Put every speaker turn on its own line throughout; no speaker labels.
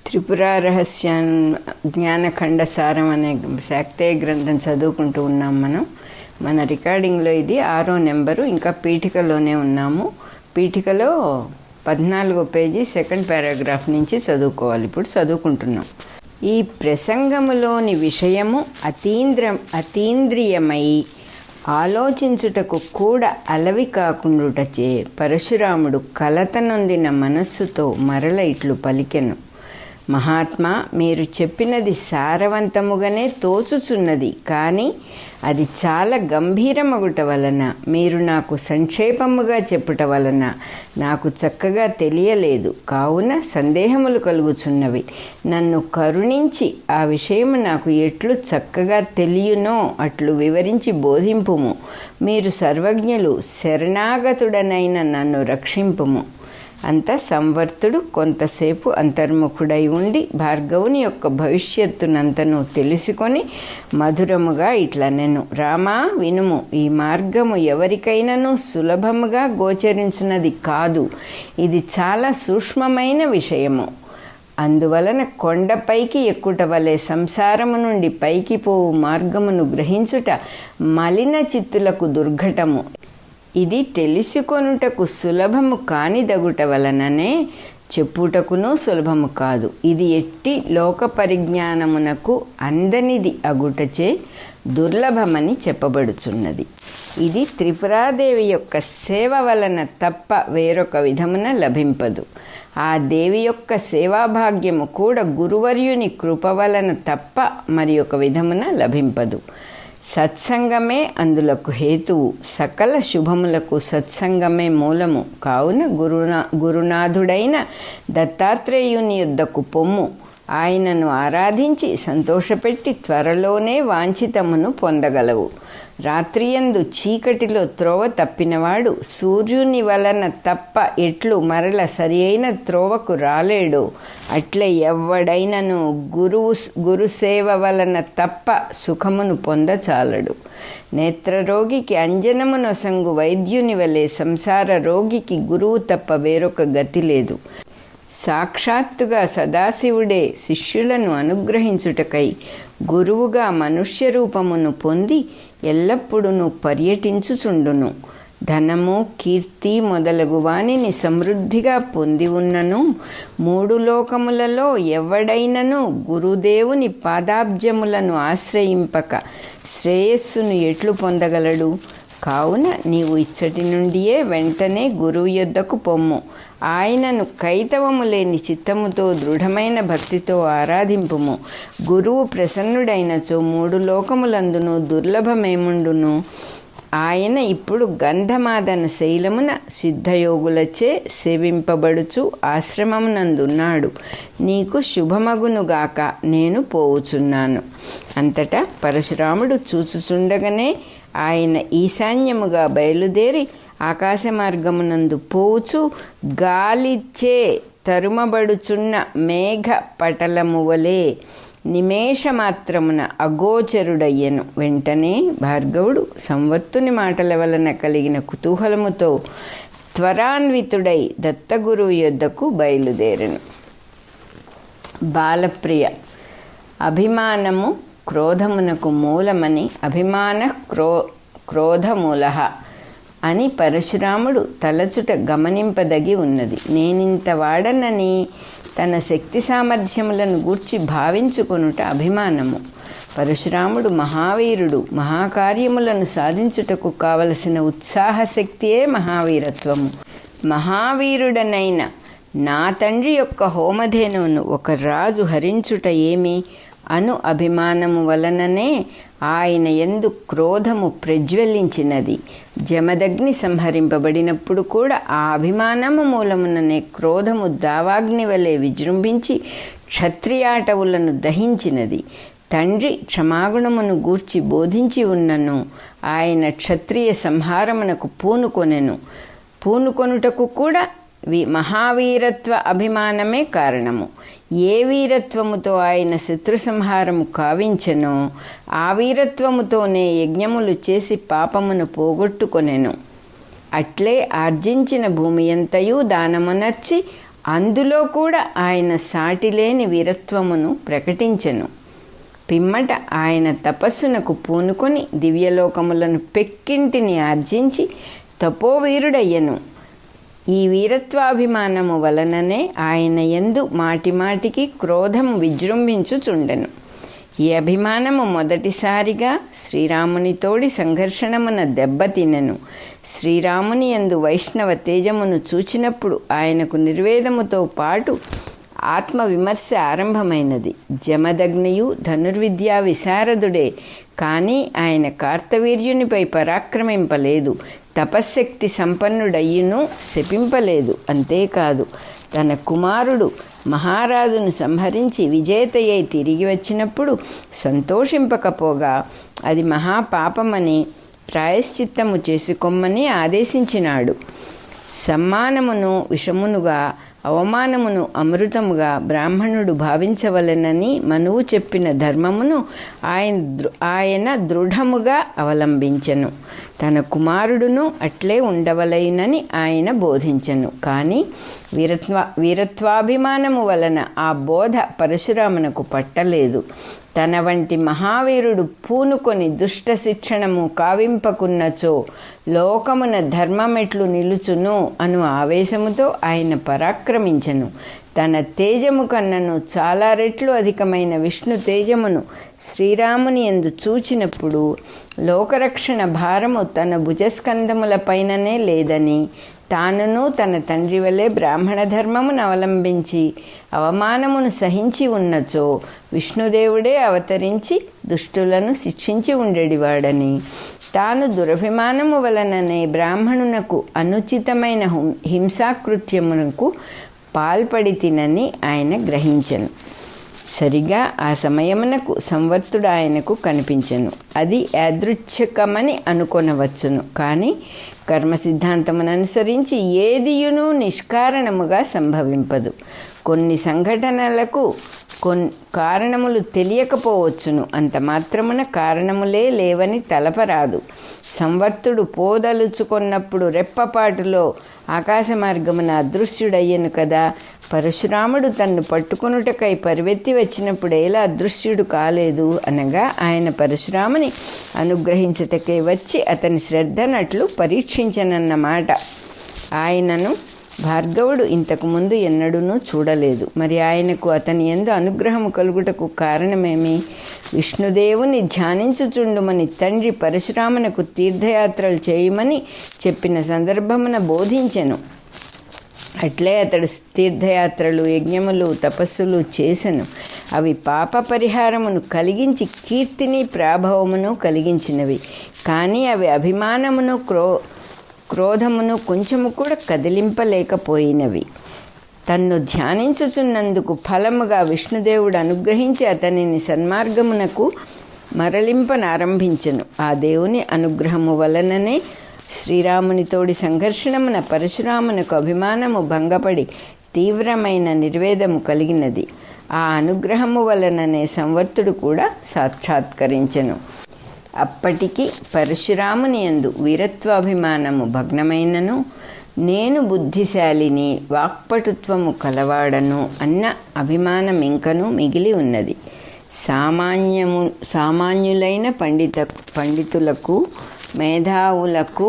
త్రిపురా రహస్యం జ్ఞానఖండ సారం అనే శాక్తేయ గ్రంథం చదువుకుంటూ ఉన్నాం మన రికార్డింగ్లో ఇది 6వ నెంబరు. ఇంకా పీఠికలోనే ఉన్నాము. పీఠికలో 14వ పేజీ 2nd పారాగ్రాఫ్ నుంచి చదువుకోవాలి. ఇప్పుడు చదువుకుంటున్నాం. ఈ ప్రసంగములోని విషయము అతీంద్రియమై ఆలోచించుటకు కూడా అలవి కాకుండుటచే పరశురాముడు కలత నొందిన మనస్సుతో మరల ఇట్లు పలికెను. మహాత్మా, మీరు చెప్పినది సారవంతముగానే తోచుచున్నది, కానీ అది చాలా గంభీరమగుట వలన, మీరు నాకు సంక్షేపముగా చెప్పుట వలన నాకు చక్కగా తెలియలేదు. కావున సందేహములు కలుగుచున్నవి. నన్ను కరుణించి ఆ విషయము నాకు ఎట్లు చక్కగా తెలియనో అట్లు వివరించి బోధింపుము. మీరు సర్వజ్ఞులు, శరణాగతుడనైన నన్ను రక్షింపుము. అంత సంవర్తుడు కొంతసేపు అంతర్ముఖుడై ఉండి భార్గవుని యొక్క భవిష్యత్తునంతను తెలుసుకొని మధురముగా ఇట్లనెను. రామా, వినుము. ఈ మార్గము ఎవరికైనాను సులభముగా గోచరించున్నది కాదు. ఇది చాలా సూక్ష్మమైన విషయము. అందువలన కొండపైకి ఎక్కుట వలె సంసారము నుండి పైకి పోవు మార్గమును గ్రహించుట మలిన చిత్తులకు దుర్ఘటము. ఇది తెలుసుకొనుటకు సులభము కానిదగుట వలననే చెప్పుటకును సులభము కాదు. ఇది ఎట్టి లోక పరిజ్ఞానమునకు అందనిది అగుటచే దుర్లభమని చెప్పబడుచున్నది. ఇది త్రిపురాదేవి యొక్క సేవ వలన తప్ప వేరొక విధమున లభింపదు. ఆ దేవి యొక్క సేవాభాగ్యము కూడా గురువర్యుని కృప వలన తప్ప మరి ఒక విధమున లభింపదు. సత్సంగమే అందులకు హేతువు. సకల శుభములకు సత్సంగమే మూలము. కావున గురునాథుడైన దత్తాత్రేయుని యొద్దకు పొమ్ము. ఆయనను ఆరాధించి సంతోషపెట్టి త్వరలోనే వాంఛితమును పొందగలవు. రాత్రియందు చీకటిలో త్రోవ తప్పినవాడు సూర్యుని వలన తప్ప ఎట్లు మరల సరి అయిన త్రోవకు రాలేడు, అట్లే ఎవ్వడైనను గురుసేవ వలన తప్ప సుఖమును పొందచాలడు. నేత్రరోగికి అంజనము నొసంగు వైద్యుని వలె సంసార రోగికి గురువు తప్ప వేరొక గతి లేదు. సాక్షాత్తుగా సదాశివుడే శిష్యులను అనుగ్రహించుటకై గురువుగా మనుష్య రూపమును పొంది ఎల్లప్పుడూ పర్యటించుచుండును. ధనము, కీర్తి మొదలగు వానిని సమృద్ధిగా పొంది ఉన్నను మూడు లోకములలో ఎవడైనను గురుదేవుని పాదాబ్జములను ఆశ్రయింపక శ్రేయస్సును ఎట్లు పొందగలడు? కావున నీవు ఇచ్చటి నుండియే వెంటనే గురువు యొద్దకు పొమ్ము. ఆయనను కైతవము లేని చిత్తముతో దృఢమైన భక్తితో ఆరాధింపుము. గురువు ప్రసన్నుడైనచో మూడు లోకములందును దుర్లభమేముండును. ఆయన ఇప్పుడు గంధమాదన శైలమున సిద్ధయోగులచే సేవింపబడుచు ఆశ్రమమునందున్నాడు. నీకు శుభమగునుగాక, నేను పోవుచున్నాను. అంతటా పరశురాముడు చూచుచుండగానే ఆయన ఈశాన్యముగా బయలుదేరి ఆకాశ మార్గమునందు పోవుచు గాలిచే తరుమబడుచున్న మేఘ పటలము వలె నిమేషమాత్రమున అగోచరుడయ్యను. వెంటనే భార్గవుడు సంవర్తుని మాటల వలన కలిగిన కుతూహలముతో త్వరాన్వితుడై దత్తగురువు యొద్దకు బయలుదేరెను. బాలప్రియ. అభిమానము క్రోధమునకు మూలమని, అభిమాన క్రోధమూల అని పరశురాముడు తలచుట గమనింపదగి ఉన్నది. నేనింత వాడనని తన శక్తి సామర్థ్యములను గూర్చి భావించుకొనుట అభిమానము. పరశురాముడు మహావీరుడు. మహాకార్యములను సాధించుటకు కావలసిన ఉత్సాహశక్తియే మహావీరత్వము. మహావీరుడనైన నా తండ్రి యొక్క హోమధేనువును ఒక రాజు హరించుట ఏమి అను అభిమానము వలననే ఆయన యందు క్రోధము ప్రజ్వలించినది. జమదగ్ని సంహరింపబడినప్పుడు కూడా ఆ అభిమానము మూలముననే క్రోధము దావాగ్ని వలె విజృంభించి క్షత్రియాటవులను దహించినది. తండ్రి క్షమాగుణమును గూర్చి బోధించి ఉన్నను ఆయన క్షత్రియ సంహారమునకు పూనుకొనుటకు కూడా మహావీరత్వ అభిమానమే కారణము. ఏ వీరత్వముతో ఆయన శత్రు సంహారము కావించెనో ఆ వీరత్వముతోనే యజ్ఞములు చేసి పాపమును పోగొట్టుకొనెను. అట్లే ఆర్జించిన భూమి ఎంతయూ దానమునర్చి అందులో కూడా ఆయన సాటిలేని వీరత్వమును ప్రకటించెను. పిమ్మట ఆయన తపస్సునకు పూనుకొని దివ్యలోకములను పెక్కింటిని ఆర్జించి తపోవీరుడయ్యను. ఈ వీరత్వాభిమానము వలననే ఆయన యందు మాటిమాటికి క్రోధము విజృంభించుచుండెను. ఈ అభిమానము మొదటిసారిగా శ్రీరామునితోడి సంఘర్షణమున దెబ్బతినెను. శ్రీరాముని యందు వైష్ణవ తేజమును చూచినప్పుడు ఆయనకు నిర్వేదముతో పాటు ఆత్మవిమర్శ ఆరంభమైనది. జమదగ్నియు ధనుర్విద్యా విశారదుడే, కానీ ఆయన కార్తవీర్యునిపై పరాక్రమింపలేదు. తపశ్శక్తి సంపన్నుడయ్యును శపింపలేదు. అంతేకాదు, తన కుమారుడు మహారాజును సంహరించి విజేతయ్యై తిరిగి వచ్చినప్పుడు సంతోషింపకపోగా అది మహాపాపమని ప్రాయశ్చిత్తము చేసుకొమ్మని ఆదేశించినాడు. సమ్మానమును విషమునుగా, అవమానమును అమృతముగా బ్రాహ్మణుడు భావించవలెనని మనువు చెప్పిన ధర్మమును ఆయన దృఢముగా అవలంబించెను. తన కుమారుడును అట్లే ఉండవలెనని ఆయన బోధించెను. కానీ వీరత్వాభిమానము వలన ఆ బోధ పరశురామునకు పట్టలేదు. తన వంటి మహావీరుడు పూనుకొని దుష్ట శిక్షణము కావింపకున్నచో లోకమున ధర్మమెట్లు నిలుచును అను ఆవేశముతో ఆయన పరాక్రమించెను. తన తేజము కన్నను చాలా రెట్లు అధికమైన విష్ణు తేజమును శ్రీరాముని యందు చూచినప్పుడు లోకరక్షణ భారము తన భుజస్కంధముల పైననే లేదని, తానును తన తండ్రి వలె బ్రాహ్మణ ధర్మమును అవలంబించి అవమానమును సహించి ఉన్నచో విష్ణుదేవుడే అవతరించి దుష్టులను శిక్షించి ఉండేవాడని, తాను దురభిమానము వలననే బ్రాహ్మణునకు అనుచితమైన హింసాకృత్యమునకు పాల్పడితినని ఆయన గ్రహించెను. సరిగా ఆ సమయమునకు సంవర్తుడు ఆయనకు కనిపించెను. అది యాదృచ్ఛికమని అనుకొనవచ్చును. కానీ కర్మ సిద్ధాంతమును అనుసరించి ఏదియును నిష్కారణముగా సంభవింపదు. కొన్ని సంఘటనలకు కారణములు తెలియకపోవచ్చును. అంత మాత్రమున కారణములే లేవని తలపరాదు. సంవర్తుడు పోదలుచుకొన్నప్పుడు రెప్పపాటులో ఆకాశ మార్గమున అదృశ్యుడయ్యను కదా. పరశురాముడు తన్ను పట్టుకొనుటకై పరివెత్తి వచ్చినప్పుడు ఎలా అదృశ్యుడు కాలేదు అనగా, ఆయన పరశురాముని అనుగ్రహించుటకై వచ్చి అతని శ్రద్ధనట్లు పరీక్షించనన్నమాట. ఆయనను భార్గవుడు ఇంతకుముందు ఎన్నడూనూ చూడలేదు. మరి ఆయనకు అతని యందు అనుగ్రహము కలుగుటకు కారణమేమి? విష్ణుదేవుని ధ్యానించుచుండుమని తండ్రి పరశురామునకు తీర్థయాత్రలు చేయమని చెప్పిన సందర్భమున బోధించెను. అట్లే అతడు తీర్థయాత్రలు, యజ్ఞములు, తపస్సులు చేసెను. అవి పాప పరిహారమును కలిగించి కీర్తిని ప్రాభవమును కలిగించినవి. కానీ అవి అభిమానమును క్రోధమును కొంచెము కూడా కదిలింపలేకపోయినవి. తన్ను ధ్యానించుచున్నందుకు ఫలముగా విష్ణుదేవుడు అనుగ్రహించి అతనిని సన్మార్గమునకు మరలింపనారంభించెను. ఆ దేవుని అనుగ్రహము వలననే శ్రీరామునితోడి సంఘర్షణమున పరశురామునకు అభిమానము భంగపడి తీవ్రమైన నిర్వేదము కలిగినది. ఆ అనుగ్రహము వలననే సంవర్తుడు కూడా సాక్షాత్కరించెను. అప్పటికి పరశురాముని యందు వీరత్వాభిమానము భగ్నమైనను, నేను బుద్ధిశాలిని, వాక్పటుత్వము కలవాడను అన్న అభిమానం ఇంకనూ మిగిలి ఉన్నది. సామాన్యులైన పండితులకు, మేధావులకు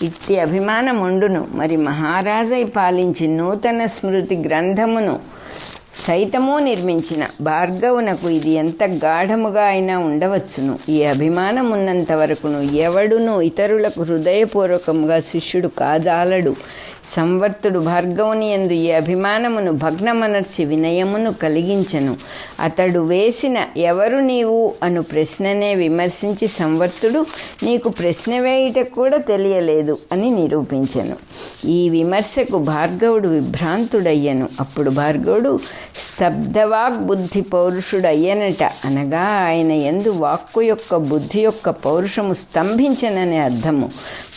ఇట్టి అభిమానముండును. మరి మహారాజై పాలించి నూతన స్మృతి గ్రంథమును సైతము నిర్మించిన భార్గవునకు ఇది ఎంత గాఢముగా అయినా ఉండవచ్చును. ఈ అభిమానం ఉన్నంత వరకును ఎవడును ఇతరులకు హృదయపూర్వకముగా శిష్యుడు కాజాలడు. సంవర్తుడు భార్గవుని యందు ఈ అభిమానమును భగ్నమనర్చి వినయమును కలిగించెను. అతడు వేసిన "ఎవరు నీవు" అను ప్రశ్ననే విమర్శించి సంవర్తుడు "నీకు ప్రశ్న వేయుట కూడా తెలియలేదు" అని నిరూపించెను. ఈ విమర్శకు భార్గవుడు విభ్రాంతుడయ్యను. అప్పుడు భార్గవుడు స్తబ్ధవాగ్బుద్ధి పౌరుషుడయ్యనట. అనగా ఆయన యందు వాక్కు యొక్క, బుద్ధి యొక్క పౌరుషము స్తంభించననే అర్థము.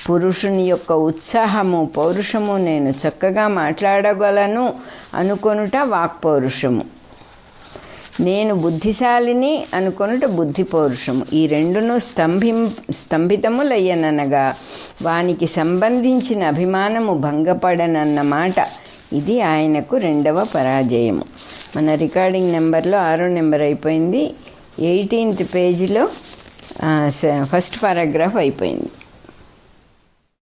పురుషుని యొక్క ఉత్సాహము, పౌరుషము నేను చక్కగా మాట్లాడగలను అనుకొనుట వాక్పౌరుషము, నేను బుద్ధిశాలిని అనుకొనుట బుద్ధి పౌరుషము. ఈ రెండును స్తంభితములయ్యనగా వానికి సంబంధించిన అభిమానము భంగపడనన్నమాట. ఇది ఆయనకు 2వ పరాజయము. మన రికార్డింగ్ నెంబర్లో 6వ నెంబర్ అయిపోయింది. 18th పేజీలో ఫస్ట్ పారాగ్రాఫ్ అయిపోయింది.